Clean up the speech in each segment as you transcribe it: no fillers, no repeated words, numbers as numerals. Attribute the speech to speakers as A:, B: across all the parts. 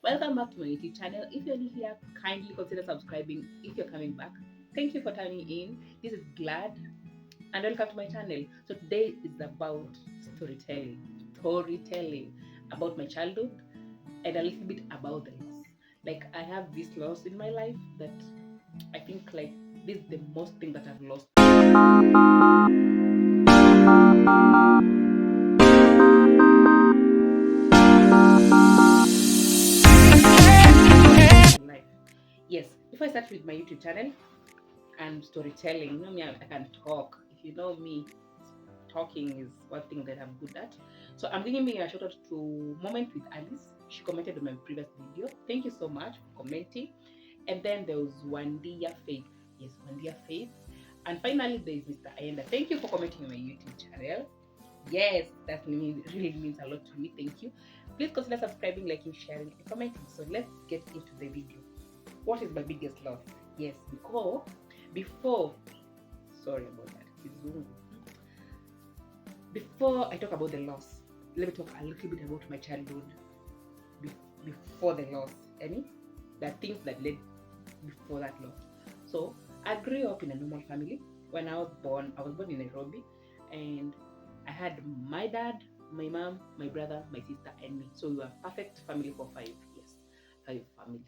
A: Welcome back to my YouTube channel. If you're new here, kindly consider subscribing. If you're coming back, thank you for tuning in. This is Glad and welcome to my channel. So today is about storytelling about my childhood and a little bit about the loss. Like I have this loss in my life that I think like this is the most thing that I've lost in life. Yes, before I start with my YouTube channel and storytelling, you know me, I can talk. If you know me, talking is one thing that I'm good at. So I'm giving me a shout out to Moment with Alice. She commented on my previous video. Thank you so much for commenting. And then there was Wandia Faith. Yes, Wandia Faith. And finally, there is Mr. Ayenda. Thank you for commenting on my YouTube channel. Yes, that really means a lot to me. Thank you. Please consider subscribing, liking, sharing, and commenting. So let's get into the video. What is my biggest loss? Yes, because before, sorry about that, Kizungu. Before I talk about the loss, let me talk a little bit about my childhood before the loss. Any the things that led before that loss. So I grew up in a normal family. When I was born in Nairobi, and I had my dad, my mom, my brother, my sister, and me. So we were a perfect family for 5 years. 5 family.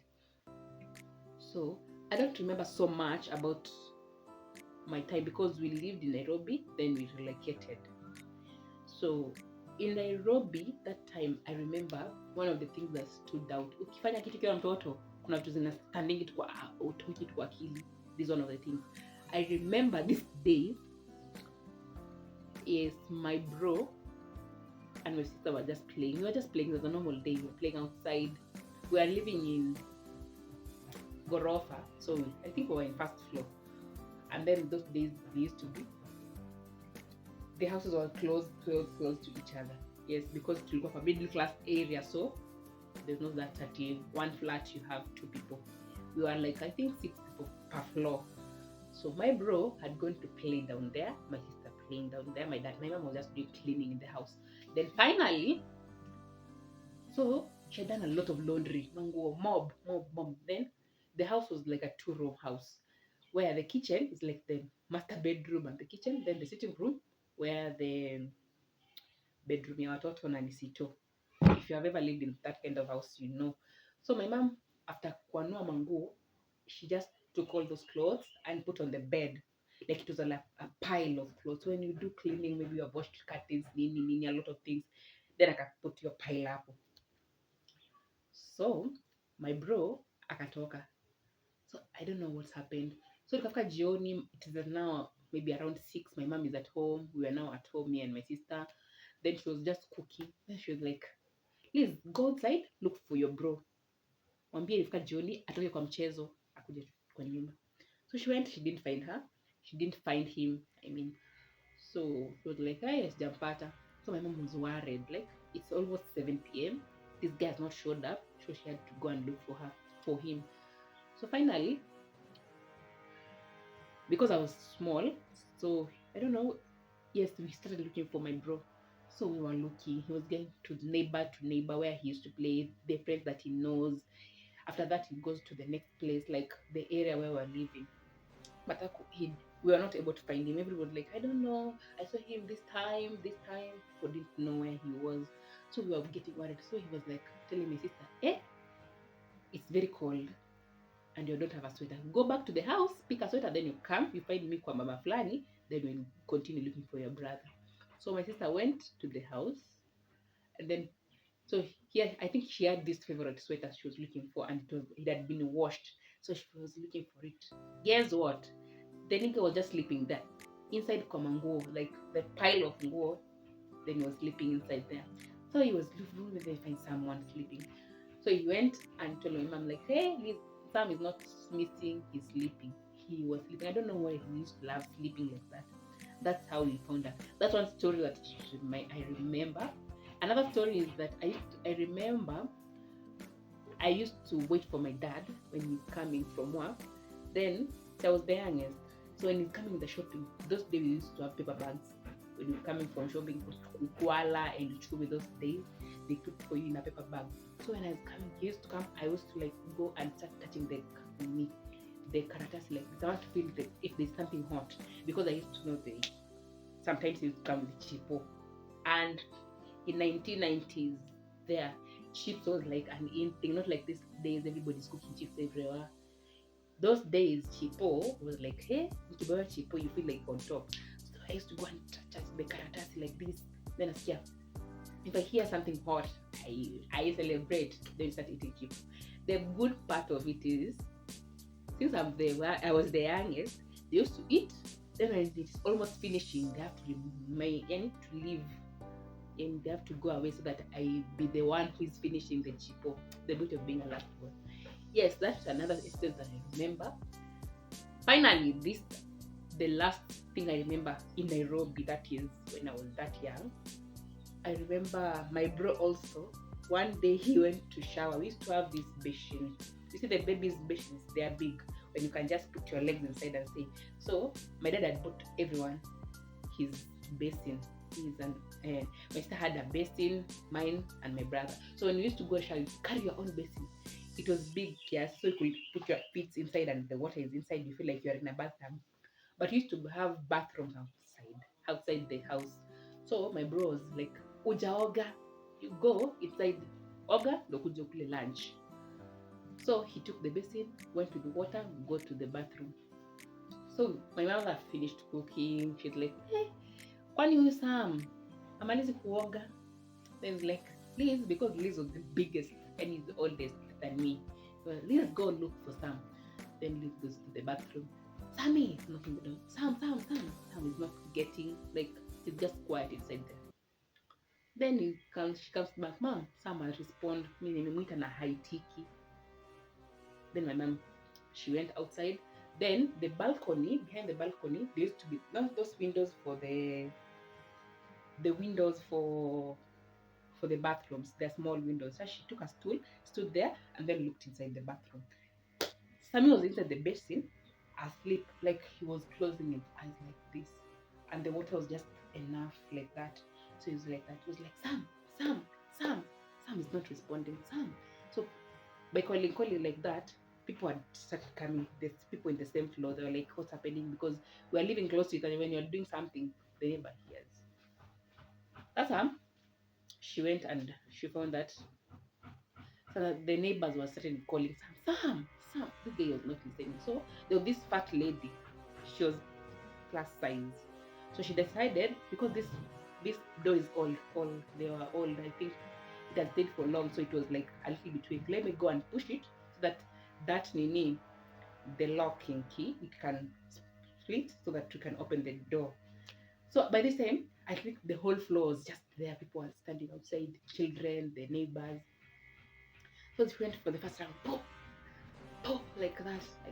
A: So I don't remember so much about my time because we lived in Nairobi, then we relocated. So in Nairobi that time I remember one of the things that stood out. Ukifanya kitu kiwa mtoto, kuna vitu zinastandingi tu kwa utoki tu kwa akili. This is one of the things. I remember this day is my bro and my sister were just playing. We were just playing. It was a normal day. We were playing outside. We are living in Gorofa. So I think we were in first floor. And then those days they used to be the houses were close to each other. Yes, because to look for a middle class area, so there's not that 31 flat you have 2 people. We were like I think 6 people per floor. So my bro had gone to play down there, my sister playing down there, my mom was just doing cleaning in the house. Then finally, so she had done a lot of laundry, mango, mob. Then the house was like a 2 room house where the kitchen is like the master bedroom and the kitchen, then the sitting room where the bedroom ya watoto na nisito. If you have ever lived in that kind of house, you know. So my mom, after kuanua manguo, she just took all those clothes and put on the bed. Like it was a pile of clothes. When you do cleaning, maybe you have washed curtains, nini, a lot of things. Then I can put your pile up. So my bro akatoka. So I don't know what's happened. So ikafika jioni, it is now maybe around 6. My mom is at home. We are now at home, me and my sister. Then she was just cooking. Then she was like, please go outside, look for your bro. Mwambie ilifika jioni atoke kwa mchezo akuje kwa nyumba. So she went, she didn't find her. She didn't find him, I mean. So she was like, hey, sijampata. So my mom was worried. Like, it's almost 7 p.m. This guy has not showed up. So she had to go and look for him. So finally, because I was small, so I don't know. Yes, we started looking for my bro. So we were looking. He was going to neighbor where he used to play, the friends that he knows. After that, he goes to the next place, like the area where we're living. But we were not able to find him. Everybody was like, I don't know. I saw him this time, this time. People didn't know where he was. So we were getting worried. So he was like telling my sister, it's very cold and you don't have a sweater. Go back to the house, pick a sweater, then you come, you find me kwa mama flani, then we'll continue looking for your brother. So my sister went to the house and then so here I think she had this favorite sweater she was looking for and it had been washed. So she was looking for it. Guess what? The nigga was just sleeping there. Inside kwa manguo, like the pile of nguo, then he was sleeping inside there. So he was looking whether they find someone sleeping. So he went and told my mom, like, hey, Sam is not missing, he's sleeping. He was sleeping. I don't know why he used to love sleeping like that. That's how we found her. That's one story that I remember. Another story is that I remember I used to wait for my dad when he's coming from work. Then so I was the youngest. So when he's coming in the shopping, those days we used to have paper bags. when you're coming from shopping for Kuala and Chumi those days, they put for you in a paper bag. So when I was coming, he used to come, I used to like go and start touching the karatasi like this. I want to feel if there's something hot because I used to know the sometimes it used to come with chipo. And in 1990s, there chips was like an in thing, not like these days everybody's cooking chips everywhere. Those days chipo was like, hey, ukibawa chipo you feel like on top. So I used to go and touch the karatasi like this. Then I see if I hear something hot, I celebrate. Then start eating chips. The good part of it is, since I was the youngest, they used to eat. Then when it's almost finishing, they have to remain and to leave, and they have to go away so that I be the one who is finishing the chipo. The beauty of being a last one. Yes, that's another instance that I remember. Finally, the last thing I remember in Nairobi. That is when I was that young. I remember my bro also. One day he went to shower. We used to have this basin. You see the baby's basins, they are big when you can just put your legs inside and say. So my dad had bought everyone his basin. My sister had a basin, mine and my brother. So when we used to go shower, you carry your own basin. It was big, yes, so you could put your feet inside and the water is inside. You feel like you're in a bathtub. But we used to have bathrooms outside the house. So my bro was like, ujaoga, you go inside, oga, ndo kuja ukule lunch. So he took the basin, went to the water, go to the bathroom. So my mother finished cooking. She's like, hey, kwani huyu Sam amalizi kuoga? Then he's like, Liz, because Liz was the biggest and he's the oldest than me. So Liz, go look for Sam. Then Liz goes to the bathroom. Sammy is knocking the door. Sam. Sam is not getting, like, he's just quiet inside there. Then she comes back, Mom, Sam will respond, mi nimemwita na haitiki. Then my mom, she went outside. Then behind the balcony, there used to be not those windows for the windows for the bathrooms. They're small windows. So she took a stool, stood there, and then looked inside the bathroom. Sammy was inside the basin, asleep, like he was closing his eyes like this, and the water was just enough like that. So he was like that. He was like, Sam is not responding, Sam. So by calling like that, people had started coming. There's people in the same floor. They were like, what's happening? Because we're living close to it, and when you're doing something, the neighbor hears. That's how she went and she found that. So that the neighbors were started calling Sam. This guy was not listening. So there was this fat lady. She was plus size. So she decided, because this door is old. They were old. I think it had stayed for long, so it was like a little bit weak. Let me go and push it so that nini, the locking key, it can split so that we can open the door. So by this time, I think the whole floor was just there. People were standing outside, children, the neighbors. So she went for the first round, pop, pop, like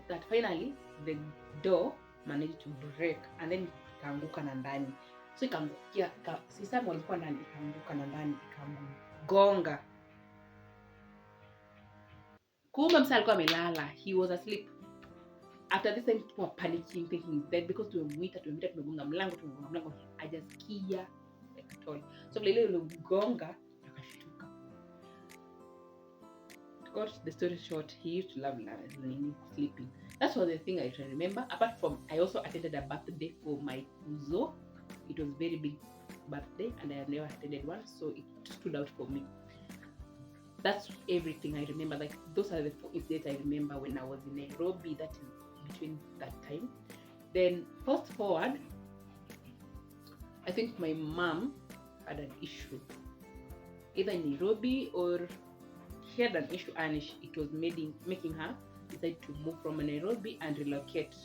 A: that. Finally, the door managed to break and then ikaanguka na ndani. So ikaangukia, sisa walikuwa ndani, ikaanguka na ndani, ikagonga. Kumbe msa alikuwa amelala. He was asleep. After this time, people were panicking, thinking he's dead because tumemwita, tumegonga mlango, hajasikia like at all. So vile ile gonga akashtuka. To cut the story short, he used to love sleeping. That's all the thing I remember. Apart from, I also attended a birthday for my kuzo. It was very big birthday, and I have never attended one, so it stood out for me. That's everything I remember. Like, those are the 4 incidents I remember when I was in Nairobi. That is between that time. Then fast forward, I think my mom had an issue either in Nairobi, or she had an issue and it was making her decide to move from Nairobi and relocate,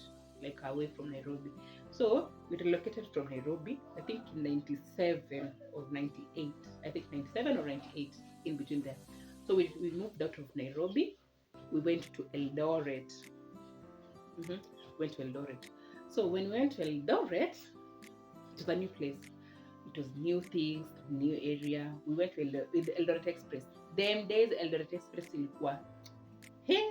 A: like, away from Nairobi. So we relocated from Nairobi, I think in 97 or 98. I think 97 or 98, in between there. So we moved out of Nairobi. We went to Eldoret. Went to Eldoret. So when we went to Eldoret, it was a new place. It was new things, new area. We went with the Eldoret Express. Them days, Eldoret Express ilikuwa, hey,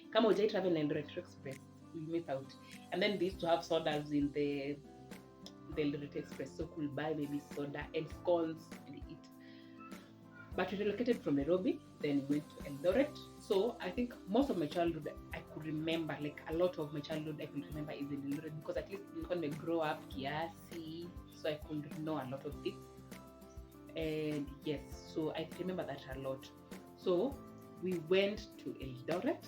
A: kama hujai travel na Eldoret Express, you miss out. And then they used to have sodas in the the Eldoret Express, so could buy maybe soda and scones and eat. But we relocated from Nairobi, then we went to Eldoret. So I think most of my childhood I could remember, like a lot of my childhood I could remember is in Eldoret, because at least when we grow up kiasi, so I could know a lot of things. And yes, so I remember that a lot. So we went to Eldoret,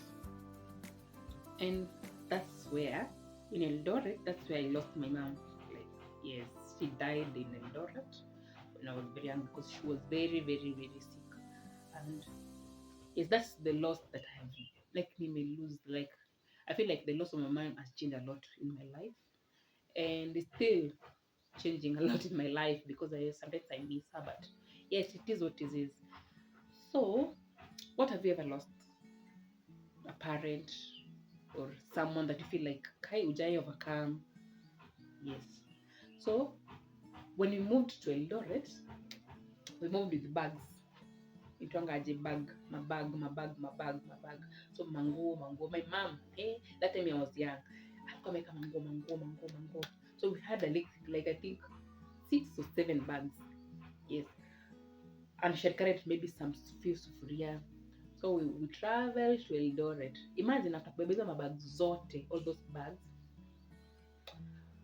A: and that's where, in Eldoret, that's where I lost my mom. Like, yes, she died in Eldoret when I was very young, because she was very, very, very sick. And yes, that's the loss that I have, like, me may lose. Like, I feel like the loss of my mom has changed a lot in my life, and it's still changing a lot in my life, because sometimes I miss her. But yes, it is what it is. So, what have you ever lost? A parent or someone that you feel like kai ujai overcome? Yes. So when we moved to Eldoret, we moved with bags. Itwangaje bag, my bag. So mango. My mom, that time I was young, alikuwa ameweka mango. So we had like I think 6 or 7 bags. Yes. And she had carried maybe some few sufuria. So we traveled to Eldoret. Imagine after kubebeza mabag zote, all those bags,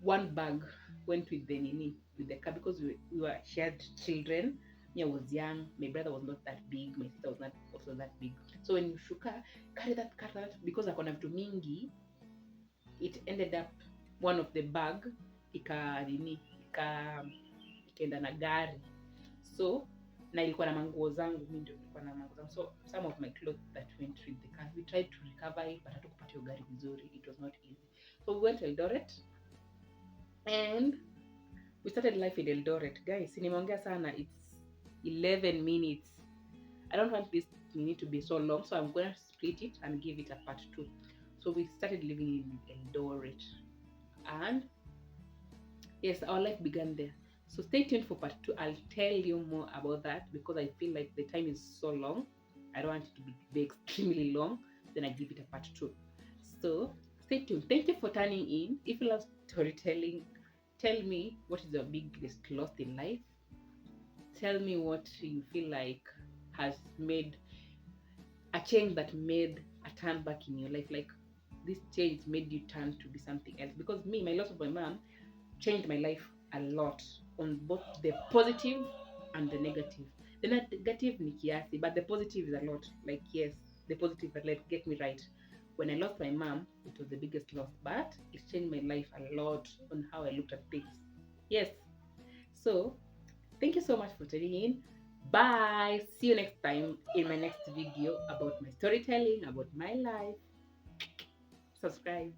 A: one bag went with the car, because we were shared children. Me, I was young. My brother was not that big. My sister was not also that big. So when you shuka, carry that, because akona vitu mingi, it ended up one of the bag ikaenda na gari. So na ilikuwa na manguo zangu, mimi ndio nilikuwa na manguo zangu. So some of my clothes that went with the car, we tried to recover it, but hatukupata hiyo gari vizuri. It was not easy. So we went to Eldoret, and we started life in Eldoret. Guys, nimeongea sana. It's 11 minutes. I don't want this minute to be so long, so I'm going to split it and give it a part 2. So we started living in Eldoret, and yes, our life began there. So stay tuned for part 2. I'll tell you more about that, because I feel like the time is so long. I don't want it to be extremely long. Then I give it a part 2. So stay tuned. Thank you for tuning in. If you love storytelling, tell me what is your biggest loss in life. Tell me what you feel like has made a change that made a turn back in your life. Like, this change made you turn to be something else. Because me, my loss of my mom changed my life a lot, on both the positive and the negative. The negative ni kiasi, but the positive is a lot. Like, yes, the positive, but like, get me right. When I lost my mom, it was the biggest loss, but it changed my life a lot on how I looked at things. Yes. So, thank you so much for tuning in. Bye. See you next time in my next video about my storytelling, about my life. Subscribe.